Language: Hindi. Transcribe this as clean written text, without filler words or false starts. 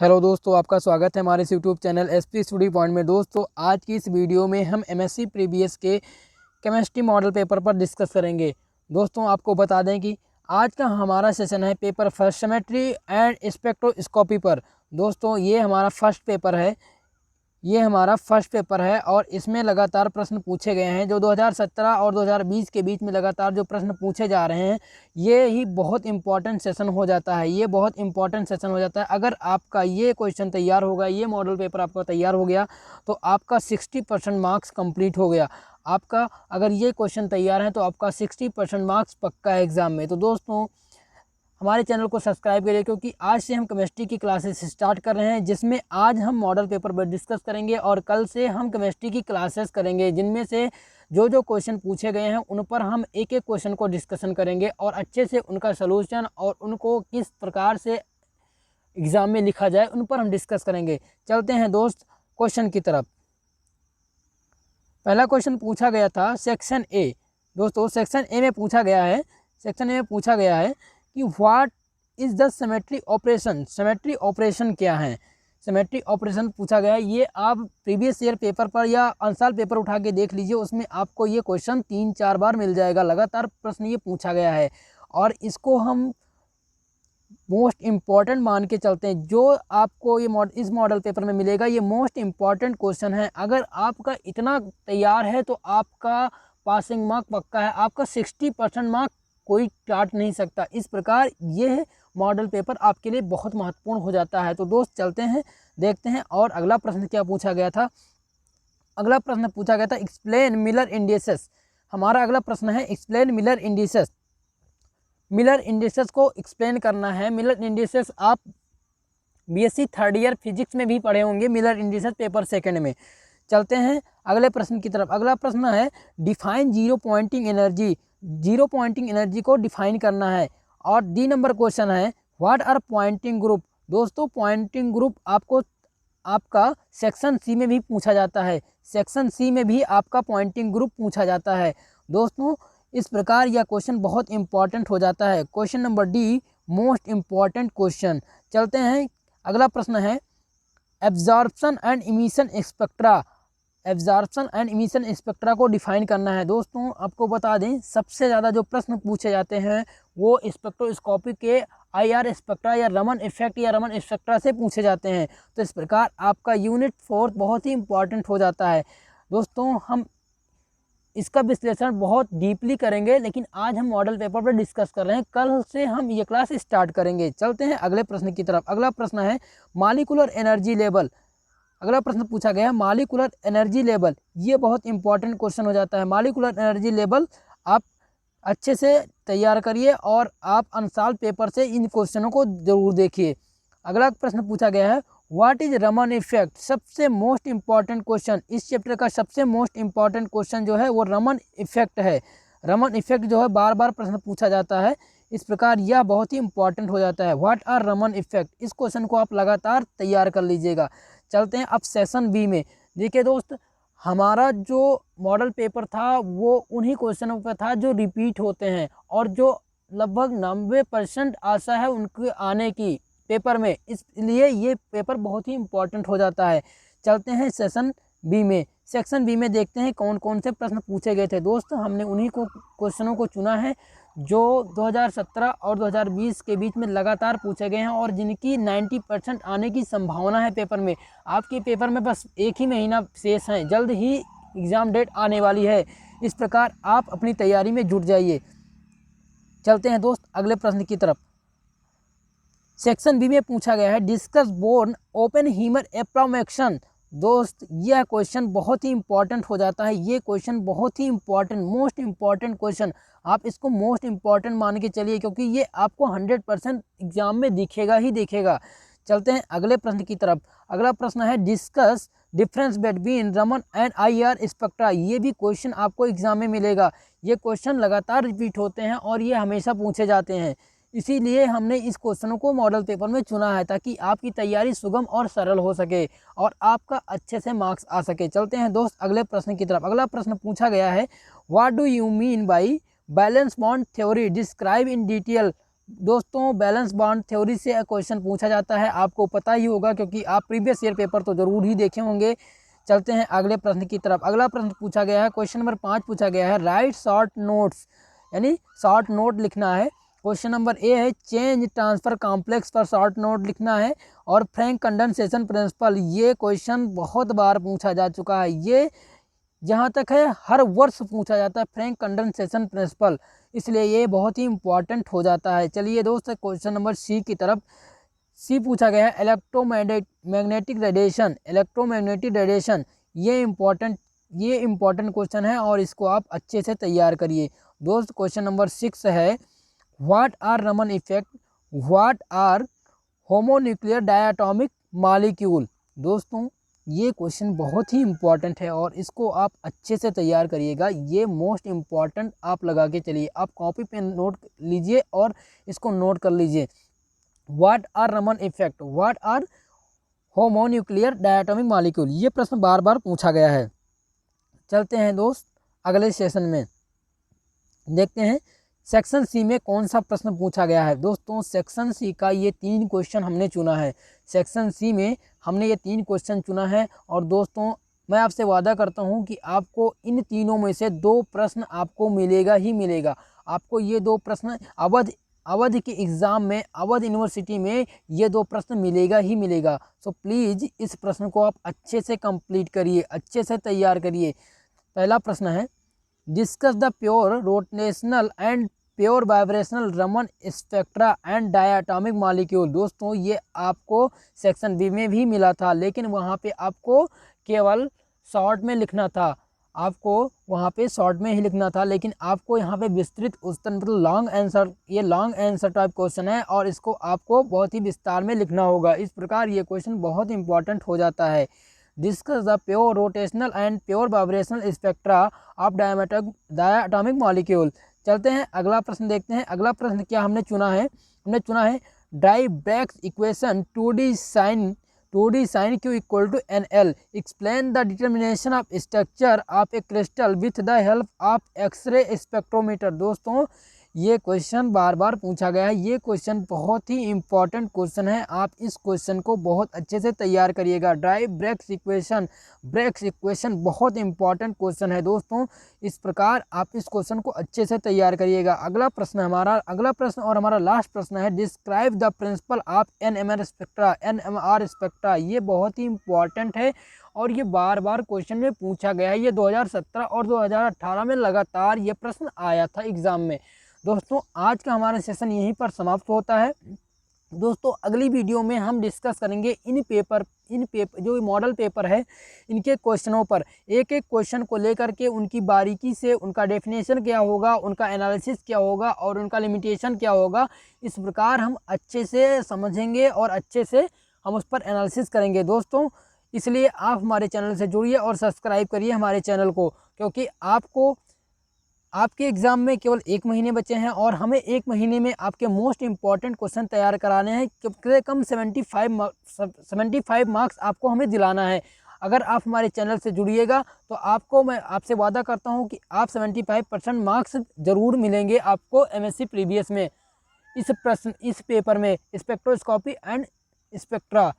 हेलो दोस्तों, आपका स्वागत है हमारे इस YouTube channel SP study point में। दोस्तों, आज की इस वीडियो में हम एमएससी प्रीवियस के केमिस्ट्री मॉडल पेपर पर डिस्कस करेंगे। दोस्तों, आपको बता दें कि आज का हमारा सेशन है paper first symmetry and spectroscopy पर। दोस्तों, ये हमारा फर्स्ट पेपर है और इसमें लगातार प्रश्न पूछे गए हैं। जो 2017 और 2020 के बीच में लगातार जो प्रश्न पूछे जा रहे हैं, ये ही बहुत इंपॉर्टेंट सेशन हो जाता है। अगर आपका ये क्वेश्चन तैयार होगा, ये मॉडल पेपर आपका तैयार हो गया, तो आपका 60% मार्क्स कंप्लीट हो गया। आपका अगर ये क्वेश्चन तैयार है तो आपका 60% मार्क्स पक्का है एग्ज़ाम में। तो दोस्तों, हमारे चैनल को सब्सक्राइब करिए, क्योंकि आज से हम केमिस्ट्री की क्लासेस स्टार्ट कर रहे हैं, जिसमें आज हम मॉडल पेपर पर डिस्कस करेंगे और कल से हम केमिस्ट्री की क्लासेस करेंगे, जिनमें से जो जो क्वेश्चन पूछे गए हैं उन पर हम एक एक क्वेश्चन को डिस्कशन करेंगे और अच्छे से उनका सलूशन और उनको किस प्रकार से एग्ज़ाम में लिखा जाए उन पर हम डिस्कस करेंगे। चलते हैं दोस्त क्वेश्चन की तरफ। पहला क्वेश्चन पूछा गया था सेक्शन ए। दोस्तों, सेक्शन ए में पूछा गया है कि what is the symmetry operation. Symmetry operation क्या है? सिमेट्री ऑपरेशन पूछा गया है। ये आप प्रीवियस ईयर पेपर पर या अंसाल पेपर उठा के देख लीजिए, उसमें आपको ये क्वेश्चन 3-4 बार मिल जाएगा। लगातार प्रश्न ये पूछा गया है और इसको हम मोस्ट इम्पॉर्टेंट मान के चलते हैं। जो आपको इस मॉडल पेपर में मिलेगा, ये मोस्ट इम्पॉर्टेंट क्वेश्चन है। अगर आपका इतना तैयार है तो आपका पासिंग मार्क पक्का है। आपका 60% मार्क कोई काट नहीं सकता। इस प्रकार यह मॉडल पेपर आपके लिए बहुत महत्वपूर्ण हो जाता है। तो दोस्त, चलते हैं, देखते हैं। और अगला प्रश्न क्या पूछा गया था? अगला प्रश्न पूछा गया था एक्सप्लेन मिलर इंडिसेस। हमारा अगला प्रश्न है explain Miller indices. Miller indices को एक्सप्लेन करना है। मिलर इंडिसेस आप बीएससी थर्ड ईयर फिजिक्स में भी पढ़े होंगे, मिलर इंडिसेस पेपर सेकंड में। चलते हैं अगले प्रश्न की तरफ। अगला प्रश्न है define zero pointing energy. Zero pointing energy को डिफाइन करना है। और डी नंबर क्वेश्चन है व्हाट आर पॉइंटिंग ग्रुप। दोस्तों, पॉइंटिंग ग्रुप आपका सेक्शन सी में भी पूछा जाता है। सेक्शन सी में भी आपका पॉइंटिंग ग्रुप पूछा जाता है। दोस्तों, इस प्रकार यह क्वेश्चन बहुत इंपॉर्टेंट हो जाता है। Question number D most important question. चलते हैं, अगला प्रश्न है absorption and emission spectra. Absorption and emission spectra को डिफाइन करना है। दोस्तों, आपको बता दें, सबसे ज़्यादा जो प्रश्न पूछे जाते हैं वो स्पेक्ट्रोस्कोपी के IR स्पेक्ट्रा या रमन इफेक्ट या रमन स्पेक्ट्रा से पूछे जाते हैं। तो इस प्रकार आपका यूनिट 4 बहुत ही इंपॉर्टेंट हो जाता है। दोस्तों, हम इसका विश्लेषण बहुत डीपली करेंगे, लेकिन आज हम मॉडल पेपर पर डिस्कस कर रहे हैं। कल से हम ये क्लास स्टार्ट करेंगे। चलते हैं अगले प्रश्न की तरफ। अगला प्रश्न है मॉलिक्यूलर एनर्जी लेवल। अगला प्रश्न पूछा गया है मॉलिक्यूलर एनर्जी लेवल। ये बहुत इंपॉर्टेंट क्वेश्चन हो जाता है। मॉलिक्यूलर एनर्जी लेवल आप अच्छे से तैयार करिए और आप अंसाल पेपर से इन क्वेश्चनों को जरूर देखिए। अगला प्रश्न पूछा गया है व्हाट इज रमन इफेक्ट। सबसे मोस्ट इम्पॉर्टेंट क्वेश्चन, इस चैप्टर का सबसे मोस्ट इम्पॉर्टेंट क्वेश्चन जो है वो रमन इफेक्ट है। रमन इफेक्ट जो है बार बार प्रश्न पूछा जाता है। इस प्रकार यह बहुत ही इंपॉर्टेंट हो जाता है। व्हाट आर रमन इफेक्ट, इस क्वेश्चन को आप लगातार तैयार कर लीजिएगा। चलते हैं अब सेशन बी में। देखिए दोस्त, हमारा जो मॉडल पेपर था वो उन्हीं क्वेश्चनों पर था जो रिपीट होते हैं और जो लगभग 90% आशा है उनके आने की पेपर में। इसलिए ये पेपर बहुत ही इंपॉर्टेंट हो जाता है। चलते हैं सेशन बी में। सेक्शन बी में देखते हैं कौन कौन से प्रश्न पूछे गए थे। दोस्त, हमने उन्हीं को क्वेश्चनों को चुना है जो 2017 और 2020 के बीच में लगातार पूछे गए हैं और जिनकी 90% आने की संभावना है पेपर में। आपके पेपर में बस एक ही महीना शेष है, जल्द ही एग्ज़ाम डेट आने वाली है। इस प्रकार आप अपनी तैयारी में जुट जाइए। चलते हैं दोस्त अगले प्रश्न की तरफ। सेक्शन बी में पूछा गया है डिस्कस बोर्न ओपेनहीमर एप्रॉक्सीमेशन। दोस्त, यह क्वेश्चन बहुत ही इंपॉर्टेंट हो जाता है। ये क्वेश्चन बहुत ही इंपॉर्टेंट, मोस्ट इम्पॉर्टेंट क्वेश्चन। आप इसको मोस्ट इम्पॉर्टेंट मान के चलिए, क्योंकि ये आपको 100% एग्जाम में दिखेगा ही दिखेगा। चलते हैं अगले प्रश्न की तरफ। अगला प्रश्न है discuss difference between Raman and IR spectra. ये भी क्वेश्चन आपको एग्जाम में मिलेगा। ये क्वेश्चन लगातार रिपीट होते हैं और ये हमेशा पूछे जाते हैं। इसीलिए हमने इस क्वेश्चनों को मॉडल पेपर में चुना है, ताकि आपकी तैयारी सुगम और सरल हो सके और आपका अच्छे से मार्क्स आ सके। चलते हैं दोस्त अगले प्रश्न की तरफ। अगला प्रश्न पूछा गया है what do you mean by valence bond theory, describe in detail दोस्तों बैलेंस बॉन्ड थ्योरी से क्वेश्चन पूछा जाता है, आपको पता ही होगा क्योंकि आप प्रीवियस ईयर पेपर तो जरूर ही देखे होंगे। चलते हैं अगले प्रश्न की तरफ। अगला प्रश्न पूछा गया है, क्वेश्चन नंबर 5 पूछा गया है, राइट शॉर्ट नोट्स, यानी शॉर्ट नोट लिखना है। क्वेश्चन नंबर ए है चेंज ट्रांसफर कॉम्प्लेक्स पर शॉर्ट नोट लिखना है। और फ्रैंक कंडेंसेशन प्रिंसिपल, ये क्वेश्चन बहुत बार पूछा जा चुका है, ये जहाँ तक है हर वर्ष पूछा जाता है फ्रैंक कंडेंसेशन प्रिंसिपल, इसलिए ये बहुत ही इंपॉर्टेंट हो जाता है। चलिए दोस्त क्वेश्चन नंबर सी की तरफ। सी पूछा गया है मैग्नेटिक रेडिएशन, इलेक्ट्रोमैग्नेटिक रेडिएशन, ये इम्पोर्टेंट क्वेश्चन है और इसको आप अच्छे से तैयार करिए। दोस्त क्वेश्चन नंबर 6 है, what are Raman effect, what are homonuclear diatomic molecule. दोस्तों ये क्वेश्चन बहुत ही इम्पॉर्टेंट है और इसको आप अच्छे से तैयार करिएगा, ये मोस्ट इम्पॉर्टेंट आप लगा के चलिए, आप कॉपी पे नोट लीजिए और इसको नोट कर लीजिए। What are Raman effect, what are homonuclear diatomic molecule, ये प्रश्न बार बार पूछा गया है। चलते हैं दोस्त अगले सेशन में, देखते हैं सेक्शन सी में कौन सा प्रश्न पूछा गया है। दोस्तों सेक्शन सी का ये 3 क्वेश्चन हमने चुना है, सेक्शन सी में हमने ये 3 क्वेश्चन चुना है। और दोस्तों मैं आपसे वादा करता हूँ कि आपको इन तीनों में से 2 प्रश्न आपको मिलेगा ही मिलेगा। आपको ये 2 प्रश्न अवध के एग्ज़ाम में, अवध यूनिवर्सिटी में ये 2 प्रश्न मिलेगा ही मिलेगा। सो प्लीज़ इस प्रश्न को आप अच्छे से कंप्लीट करिए, अच्छे से तैयार करिए। पहला प्रश्न है, discuss the pure rotational and pure vibrational Raman spectra and diatomic molecule. दोस्तों ये आपको सेक्शन बी में भी मिला था, लेकिन वहाँ पे आपको केवल शॉर्ट में लिखना था, आपको वहाँ पे शॉर्ट में ही लिखना था, लेकिन आपको यहाँ पे विस्तृत उत्तर मतलब लॉन्ग आंसर, ये लॉन्ग आंसर टाइप क्वेश्चन है और इसको आपको बहुत ही विस्तार में लिखना होगा। इस प्रकार ये क्वेश्चन बहुत इंपॉर्टेंट हो जाता है। Discuss the pure rotational and pure vibrational spectra of diatomic molecule. चलते हैं अगला प्रश्न देखते हैं। अगला प्रश्न क्या हमने चुना है, हमने चुना है डाइब्रैक्स equation 2D sin Q equal to NL, explain the determination of structure of a crystal with the help of X-ray spectrometer। दोस्तों ये क्वेश्चन बार बार पूछा गया है, ये क्वेश्चन बहुत ही इंपॉर्टेंट क्वेश्चन है, आप इस क्वेश्चन को बहुत अच्छे से तैयार करिएगा। ब्रैक्स इक्वेशन बहुत इंपॉर्टेंट क्वेश्चन है दोस्तों, इस प्रकार आप इस क्वेश्चन को अच्छे से तैयार करिएगा। अगला प्रश्न और हमारा लास्ट प्रश्न है, describe the principle of NMR spectra. ये बहुत ही इंपॉर्टेंट है और ये बार बार क्वेश्चन में पूछा गया है, ये 2017 और 2018 में लगातार ये प्रश्न आया था एग्जाम में। दोस्तों आज का हमारा सेशन यहीं पर समाप्त होता है। दोस्तों अगली वीडियो में हम डिस्कस करेंगे इन पेपर जो मॉडल पेपर है इनके क्वेश्चनों पर, एक एक क्वेश्चन को लेकर के उनकी बारीकी से उनका डेफिनेशन क्या होगा, उनका एनालिसिस क्या होगा और उनका लिमिटेशन क्या होगा, इस प्रकार हम अच्छे से समझेंगे और अच्छे से हम उस पर एनालिसिस करेंगे। दोस्तों इसलिए आप हमारे चैनल से जुड़िए और सब्सक्राइब करिए हमारे चैनल को, क्योंकि आपके एग्ज़ाम में केवल 1 महीने बचे हैं और हमें 1 महीने में आपके मोस्ट इंपॉर्टेंट क्वेश्चन तैयार कराने हैं, कम से कम 75 मार्क्स आपको हमें दिलाना है। अगर आप हमारे चैनल से जुड़िएगा तो मैं आपसे वादा करता हूं कि आप 75% मार्क्स ज़रूर मिलेंगे आपको MSc प्रीवियस में, इस पेपर में स्पेक्ट्रोस्कोपी एंड स्पेक्ट्रा।